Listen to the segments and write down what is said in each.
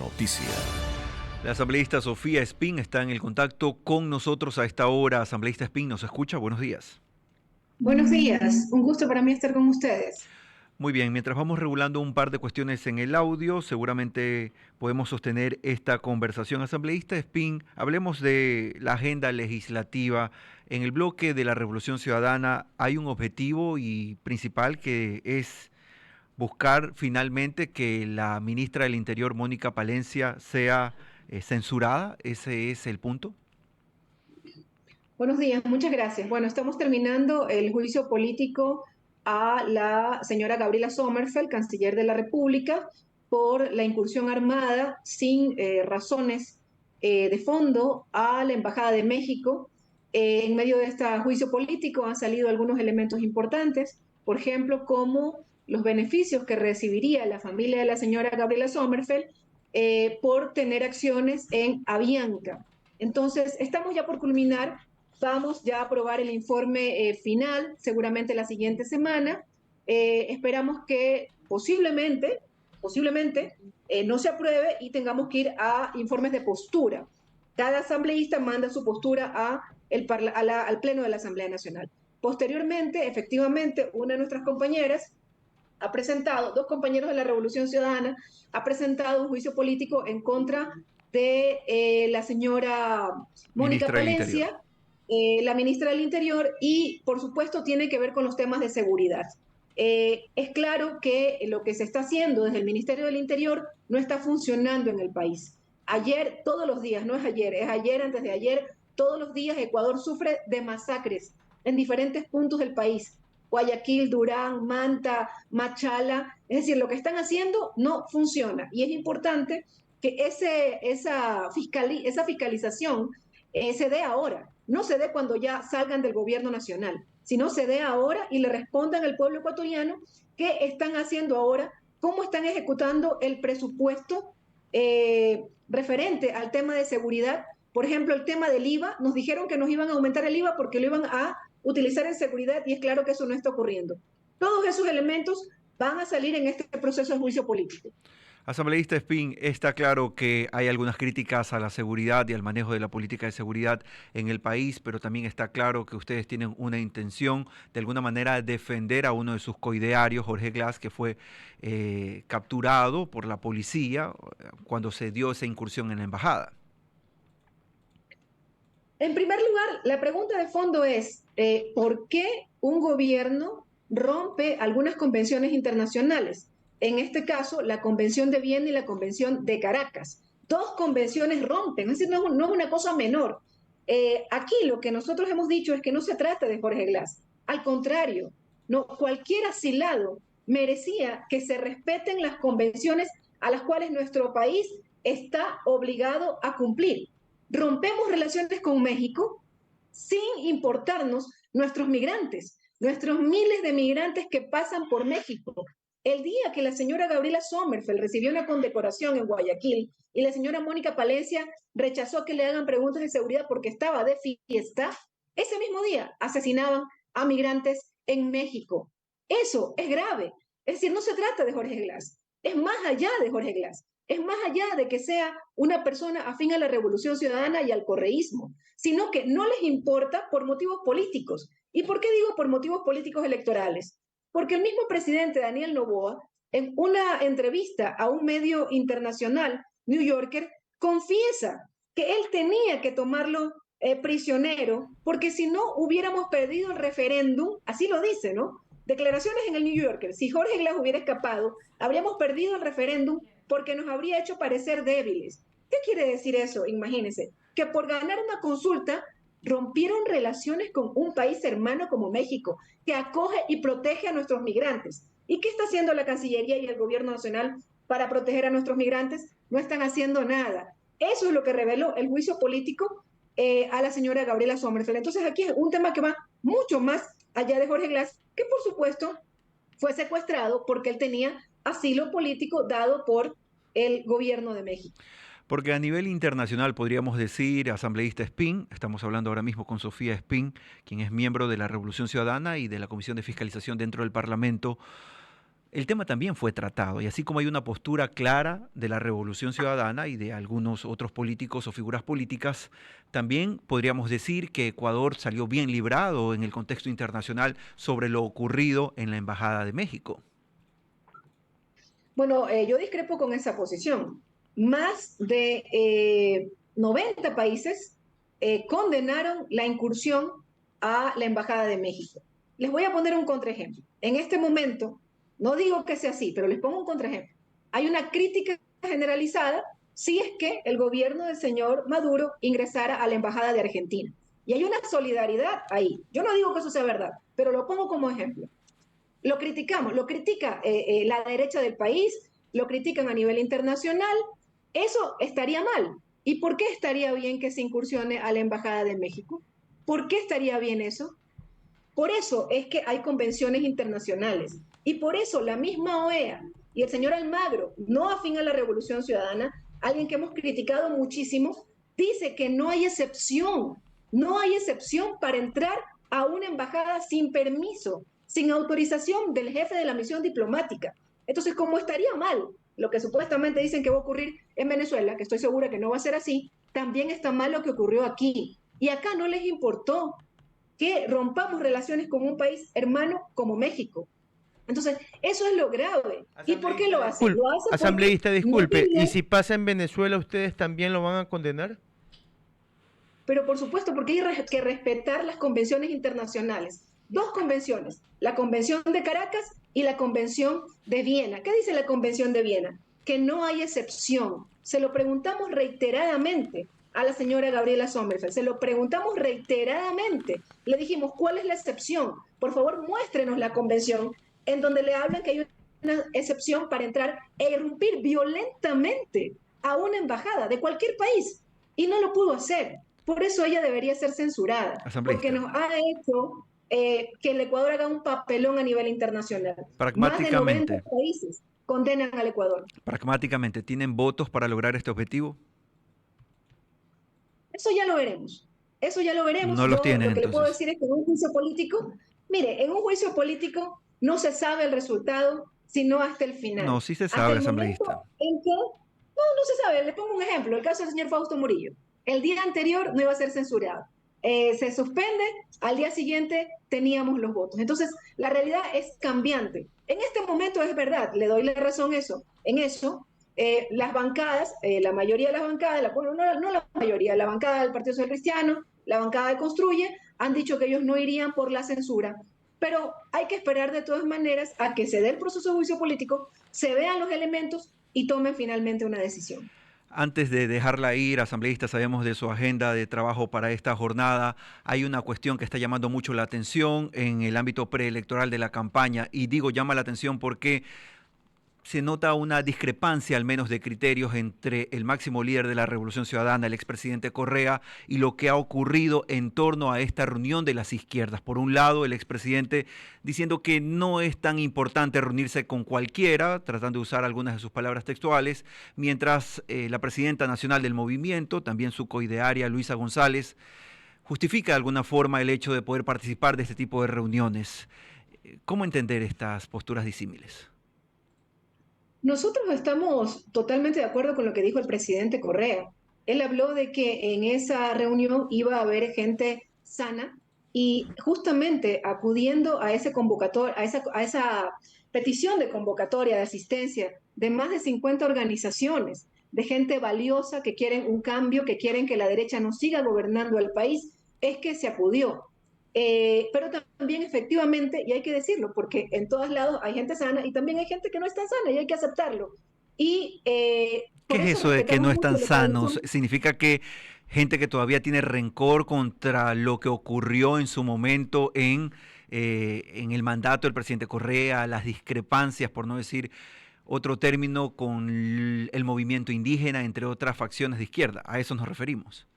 noticia. La asambleísta Sofía Espín está en el contacto con nosotros a esta hora. Asambleísta Espín, ¿nos escucha? Buenos días. Buenos días, un gusto para mí estar con ustedes. Muy bien, mientras vamos regulando un par de cuestiones en el audio, seguramente podemos sostener esta conversación. Asambleísta Espín, hablemos de la agenda legislativa. En el bloque de la Revolución Ciudadana hay un objetivo y principal que es buscar finalmente que la ministra del Interior, Mónica Palencia, sea censurada. ¿Ese es el punto? Buenos días, muchas gracias. Bueno, estamos terminando el juicio político a la señora Gabriela Sommerfeld, canciller de la República, por la incursión armada sin razones de fondo a la Embajada de México. En medio de este juicio político han salido algunos elementos importantes, por ejemplo, como los beneficios que recibiría la familia de la señora Gabriela Sommerfeld por tener acciones en Avianca. Entonces, estamos ya por culminar. Vamos ya a aprobar el informe final, seguramente la siguiente semana. Esperamos que posiblemente no se apruebe y tengamos que ir a informes de postura. Cada asambleísta manda su postura al Pleno de la Asamblea Nacional. Posteriormente, efectivamente, una de nuestras compañeras ha presentado, dos compañeros de la Revolución Ciudadana, ha presentado un juicio político en contra de la señora Mónica Ministra del Interior. Palencia, la ministra del Interior, y por supuesto tiene que ver con los temas de seguridad. Es claro que lo que se está haciendo desde el Ministerio del Interior no está funcionando en el país. Ayer, todos los días, no es ayer, antes de ayer, todos los días Ecuador sufre de masacres en diferentes puntos del país. Guayaquil, Durán, Manta, Machala, es decir, lo que están haciendo no funciona y es importante que esa fiscalización se dé ahora, no se dé cuando ya salgan del gobierno nacional, sino se dé ahora y le respondan al pueblo ecuatoriano qué están haciendo ahora, cómo están ejecutando el presupuesto referente al tema de seguridad. Por ejemplo, el tema del IVA, nos dijeron que nos iban a aumentar el IVA porque lo iban a utilizar en seguridad y es claro que eso no está ocurriendo. Todos esos elementos van a salir en este proceso de juicio político. Asambleísta Espín, está claro que hay algunas críticas a la seguridad y al manejo de la política de seguridad en el país, pero también está claro que ustedes tienen una intención de alguna manera de defender a uno de sus coidearios, Jorge Glass, que fue capturado por la policía cuando se dio esa incursión en la embajada. En primer lugar, la pregunta de fondo es, ¿por qué un gobierno rompe algunas convenciones internacionales? En este caso, la Convención de Viena y la Convención de Caracas. Dos convenciones rompen, es decir, no es una cosa menor. Aquí lo que nosotros hemos dicho es que no se trata de Jorge Glass. Al contrario, no, cualquier asilado merecía que se respeten las convenciones a las cuales nuestro país está obligado a cumplir. Rompemos relaciones con México sin importarnos nuestros migrantes, nuestros miles de migrantes que pasan por México. El día que la señora Gabriela Sommerfeld recibió una condecoración en Guayaquil y la señora Mónica Palencia rechazó que le hagan preguntas de seguridad porque estaba de fiesta, ese mismo día asesinaban a migrantes en México. Eso es grave. Es decir, no se trata de Jorge Glass, es más allá de Jorge Glass. Es más allá de que sea una persona afín a la Revolución Ciudadana y al correísmo, sino que no les importa por motivos políticos. ¿Y por qué digo por motivos políticos electorales? Porque el mismo presidente Daniel Noboa, en una entrevista a un medio internacional, New Yorker, confiesa que él tenía que tomarlo prisionero, porque si no hubiéramos perdido el referéndum, así lo dice, ¿no? Declaraciones en el New Yorker, si Jorge Glass hubiera escapado, habríamos perdido el referéndum porque nos habría hecho parecer débiles. ¿Qué quiere decir eso? Imagínense, que por ganar una consulta rompieron relaciones con un país hermano como México, que acoge y protege a nuestros migrantes. ¿Y qué está haciendo la Cancillería y el Gobierno Nacional para proteger a nuestros migrantes? No están haciendo nada. Eso es lo que reveló el juicio político a la señora Gabriela Sommerfeld. Entonces aquí es un tema que va mucho más allá de Jorge Glass, que por supuesto fue secuestrado porque él tenía asilo político dado por el gobierno de México. Porque a nivel internacional podríamos decir, asambleísta Espín, estamos hablando ahora mismo con Sofía Espín, quien es miembro de la Revolución Ciudadana y de la Comisión de Fiscalización dentro del Parlamento. el tema también fue tratado. Y así como hay una postura clara de la Revolución Ciudadana y de algunos otros políticos o figuras políticas, también podríamos decir que Ecuador salió bien librado en el contexto internacional sobre lo ocurrido en la Embajada de México. Bueno, yo discrepo con esa posición. Más de 90 países condenaron la incursión a la Embajada de México. Les voy a poner un contraejemplo. En este momento, no digo que sea así, pero les pongo un contraejemplo. Hay una crítica generalizada si es que el gobierno del señor Maduro ingresara a la Embajada de Argentina. Y hay una solidaridad ahí. Yo no digo que eso sea verdad, pero lo pongo como ejemplo. Lo criticamos, lo critica la derecha del país, lo critican a nivel internacional. Eso estaría mal. ¿Y por qué estaría bien que se incursione a la Embajada de México? ¿Por qué estaría bien eso? Por eso es que hay convenciones internacionales. Y por eso la misma OEA y el señor Almagro, no afín a la Revolución Ciudadana, alguien que hemos criticado muchísimo, dice que no hay excepción para entrar a una embajada sin permiso, sin autorización del jefe de la misión diplomática. Entonces, como estaría mal lo que supuestamente dicen que va a ocurrir en Venezuela, que estoy segura que no va a ser así, también está mal lo que ocurrió aquí. Y acá no les importó que rompamos relaciones con un país hermano como México. Entonces, eso es lo grave. ¿Y por qué Asambleísta, lo hacen? disculpe. Lo hacen porque Asambleísta, no disculpe. ¿Y querían, si pasa en Venezuela, ustedes también lo van a condenar? pero por supuesto, porque hay que respetar las convenciones internacionales. Dos convenciones, la Convención de Caracas y la Convención de Viena. ¿Qué dice la Convención de Viena? Que no hay excepción. Se lo preguntamos reiteradamente a la señora Gabriela Sommerfeld, se lo preguntamos reiteradamente. Le dijimos, ¿cuál es la excepción? Por favor, muéstrenos la convención en donde le hablan que hay una excepción para entrar e irrumpir violentamente a una embajada de cualquier país. Y no lo pudo hacer. Por eso ella debería ser censurada, porque Asambleísta, nos ha hecho que el Ecuador haga un papelón a nivel internacional. Más de 90 pragmáticamente, países condenan al Ecuador. pragmáticamente, ¿tienen votos para lograr este objetivo? Eso ya lo veremos. Eso ya lo veremos. No los Yo tienen lo que le puedo entonces. decir es que en un juicio político, mire, en un juicio político no se sabe el resultado, sino hasta el No, final. sí se Hasta sabe, el momento asambleísta. en que, no se sabe. Le pongo un ejemplo, el caso del señor Fausto Murillo. El día anterior no iba a ser censurado. Se suspende, al día siguiente teníamos los votos. Entonces, la realidad es cambiante. En este momento es verdad, le doy la razón en eso, las bancadas, la mayoría de las bancadas, bueno, no la mayoría, la bancada del Partido Social Cristiano, la bancada de Construye, han dicho que ellos no irían por la censura. Pero hay que esperar de todas maneras a que se dé el proceso de juicio político, se vean los elementos y tomen finalmente una decisión. Antes de dejarla ir, asambleísta, sabemos de su agenda de trabajo para esta jornada. Hay una cuestión que está llamando mucho la atención en el ámbito preelectoral de la campaña. Y digo, llama la atención porque se nota una discrepancia, al menos de criterios, entre el máximo líder de la Revolución Ciudadana, el expresidente Correa, y lo que ha ocurrido en torno a esta reunión de las izquierdas. Por un lado, el expresidente diciendo que no es tan importante reunirse con cualquiera, tratando de usar algunas de sus palabras textuales, mientras la presidenta nacional del movimiento, también su coidearia Luisa González, justifica de alguna forma el hecho de poder participar de este tipo de reuniones. ¿Cómo entender estas posturas disímiles? Nosotros estamos totalmente de acuerdo con lo que dijo el presidente Correa. Él habló de que en esa reunión iba a haber gente sana y justamente acudiendo a ese convocatoria, a esa petición de convocatoria de asistencia de más de 50 organizaciones, de gente valiosa que quieren un cambio, que quieren que la derecha no siga gobernando el país, es que se acudió. Pero también efectivamente, y hay que decirlo, porque en todos lados hay gente sana y también hay gente que no es tan sana y hay que aceptarlo. Y ¿Qué por es eso eso de que respetamos no mucho están lo que sanos? hizo. ¿Significa que gente que todavía tiene rencor contra lo que ocurrió en su momento en el mandato del presidente Correa, las discrepancias, por no decir otro término, con el movimiento indígena, entre otras facciones de izquierda? A eso nos referimos.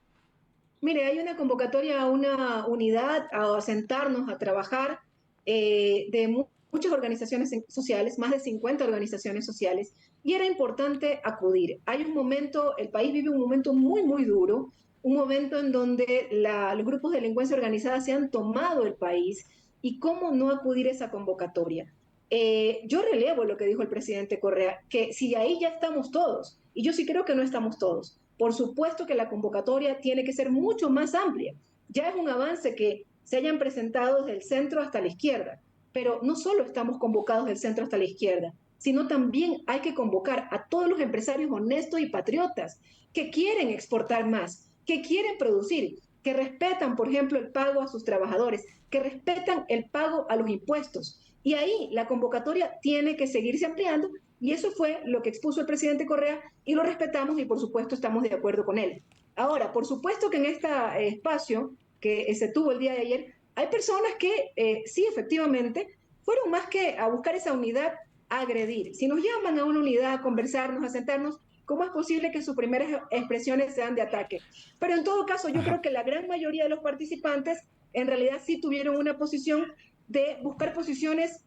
Mire, hay una convocatoria a una unidad, a sentarnos, a trabajar de muchas organizaciones sociales, más de 50 organizaciones sociales, y era importante acudir. Hay un momento, el país vive un momento muy, muy duro, un momento en donde los grupos de delincuencia organizada se han tomado el país, y cómo no acudir a esa convocatoria. Yo relevo lo que dijo el presidente Correa, que si ahí ya estamos todos, y yo sí creo que no estamos todos. Por supuesto que la convocatoria tiene que ser mucho más amplia. Ya es un avance que se hayan presentado desde el centro hasta la izquierda, pero no solo estamos convocados del centro hasta la izquierda, sino también hay que convocar a todos los empresarios honestos y patriotas que quieren exportar más, que quieren producir, que respetan, por ejemplo, el pago a sus trabajadores, que respetan el pago a los impuestos. Y ahí la convocatoria tiene que seguirse ampliando y eso fue lo que expuso el presidente Correa y lo respetamos y por supuesto estamos de acuerdo con él. Ahora, por supuesto que en este espacio que se tuvo el día de ayer, hay personas que sí, efectivamente, fueron más que a buscar esa unidad, a agredir. Si nos llaman a una unidad, a conversarnos, a sentarnos, ¿cómo es posible que sus primeras expresiones sean de ataque? Pero en todo caso, yo creo que la gran mayoría de los participantes en realidad sí tuvieron una posición de buscar posiciones,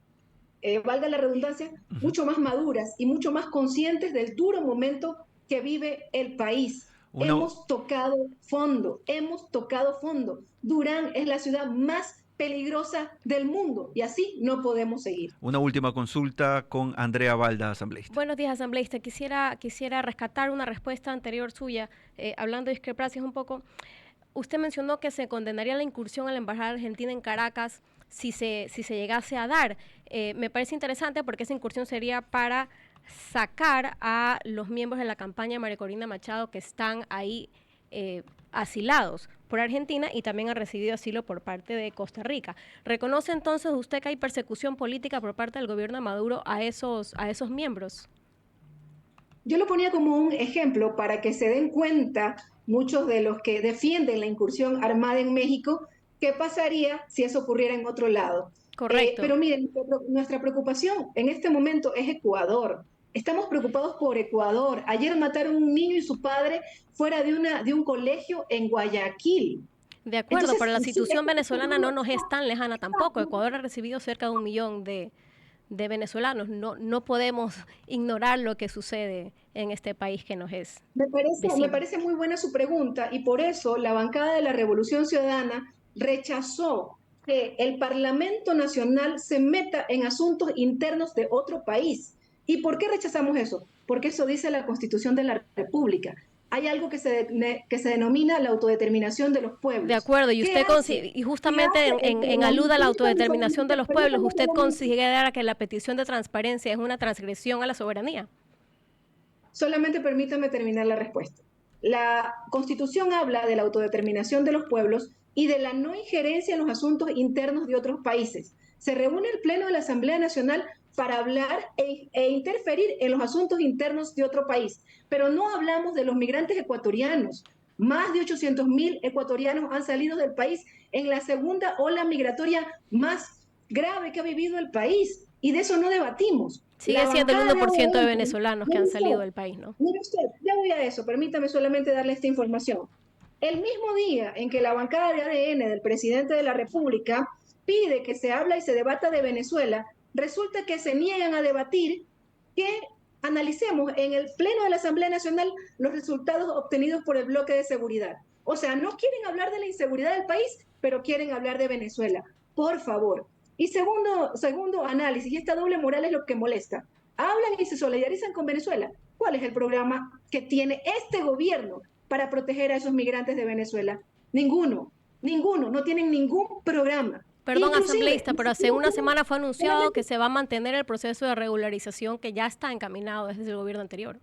valga la redundancia, mucho más maduras y mucho más conscientes del duro momento que vive el país. Una, Hemos tocado fondo, hemos tocado fondo. Durán es la ciudad más peligrosa del mundo y así no podemos seguir. una última consulta con Andrea Balda, asambleísta. Buenos días, asambleísta. Quisiera rescatar una respuesta anterior suya, hablando de discrepancias un poco. Usted mencionó que se condenaría la incursión a la Embajada Argentina en Caracas si se llegase a dar. Me parece interesante porque esa incursión sería para sacar a los miembros de la campaña de María Corina Machado que están ahí asilados por Argentina y también han recibido asilo por parte de Costa Rica. ¿Reconoce entonces usted que hay persecución política por parte del gobierno de Maduro a esos miembros? Yo lo ponía como un ejemplo para que se den cuenta muchos de los que defienden la incursión armada en México, qué pasaría si eso ocurriera en otro lado. Correcto. Pero miren, nuestra preocupación en este momento es Ecuador. Estamos preocupados por Ecuador. Ayer mataron a un niño y su padre fuera de un colegio en Guayaquil. De acuerdo, Entonces, pero la sí, situación venezolana no nos es tan lejana tampoco. Ecuador ha recibido cerca de 1 millón de venezolanos. No podemos ignorar lo que sucede en este país que nos es vecino. Me parece muy buena su pregunta y por eso la bancada de la Revolución Ciudadana rechazó que el Parlamento Nacional se meta en asuntos internos de otro país. ¿Y por qué rechazamos eso? Porque eso dice la Constitución de la República. Hay algo que se denomina la autodeterminación de los pueblos. De acuerdo, y usted y justamente en aluda a la autodeterminación de los pueblos, ¿usted considera que la petición de transparencia es una transgresión a la soberanía? Solamente permítame terminar la respuesta. La Constitución habla de la autodeterminación de los pueblos y de la no injerencia en los asuntos internos de otros países. Se reúne el Pleno de la Asamblea Nacional para hablar e interferir en los asuntos internos de otro país, pero no hablamos de los migrantes ecuatorianos. Más de 800.000 ecuatorianos han salido del país en la segunda ola migratoria más grave que ha vivido el país y de eso no debatimos. Sigue siendo el 1% de venezolanos que han salido del país, ¿no? Mire usted, ya voy a eso, permítame solamente darle esta información. El mismo día en que la bancada de ADN del presidente de la República pide que se habla y se debata de Venezuela, resulta que se niegan a debatir que analicemos en el Pleno de la Asamblea Nacional los resultados obtenidos por el bloque de seguridad. O sea, no quieren hablar de la inseguridad del país, pero quieren hablar de Venezuela. Por favor. Y segundo análisis, y esta doble moral es lo que molesta. Hablan y se solidarizan con Venezuela. ¿Cuál es el programa que tiene este gobierno para proteger a esos migrantes de Venezuela? Ninguno, no tienen ningún programa. Perdón, asambleísta, pero hace una semana fue anunciado que se va a mantener el proceso de regularización que ya está encaminado desde el gobierno anterior.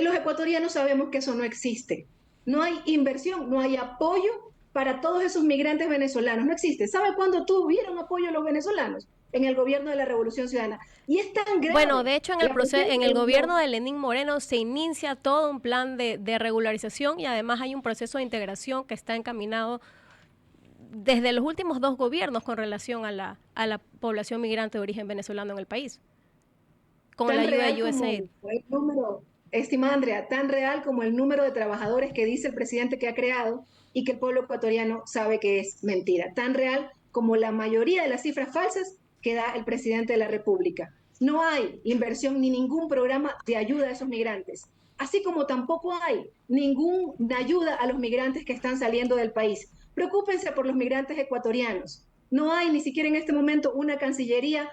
Los ecuatorianos sabemos que eso no existe. No hay inversión, no hay apoyo para todos esos migrantes venezolanos. No existe. ¿Sabe cuándo tuvieron apoyo los venezolanos? En el gobierno de la Revolución Ciudadana. Y es tan grave. Bueno, de hecho, en el gobierno de Lenín Moreno se inicia todo un plan de regularización y además hay un proceso de integración que está encaminado desde los últimos 2 gobiernos con relación a la población migrante de origen venezolano en el país, con la ayuda de USAID. Estimada Andrea, tan real como el número de trabajadores que dice el presidente que ha creado y que el pueblo ecuatoriano sabe que es mentira. Tan real como la mayoría de las cifras falsas que da el presidente de la República. No hay inversión ni ningún programa de ayuda a esos migrantes, así como tampoco hay ninguna ayuda a los migrantes que están saliendo del país. Preocúpense por los migrantes ecuatorianos. No hay ni siquiera en este momento una cancillería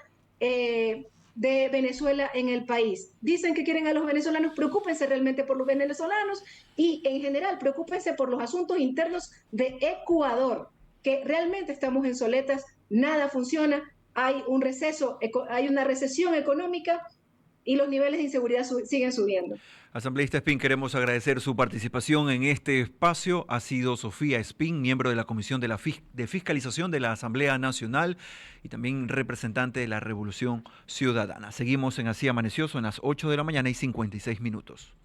de Venezuela en el país. Dicen que quieren a los venezolanos, preocúpense realmente por los venezolanos y en general preocúpense por los asuntos internos de Ecuador, que realmente estamos en soletas, nada funciona, hay un receso, hay una recesión económica y los niveles de inseguridad siguen subiendo. Asambleísta Espín, queremos agradecer su participación en este espacio. Ha sido Sofía Espín, miembro de la Comisión de Fiscalización de la Asamblea Nacional y también representante de la Revolución Ciudadana. Seguimos en Así Amaneció, son las 8 de la mañana y 56 minutos.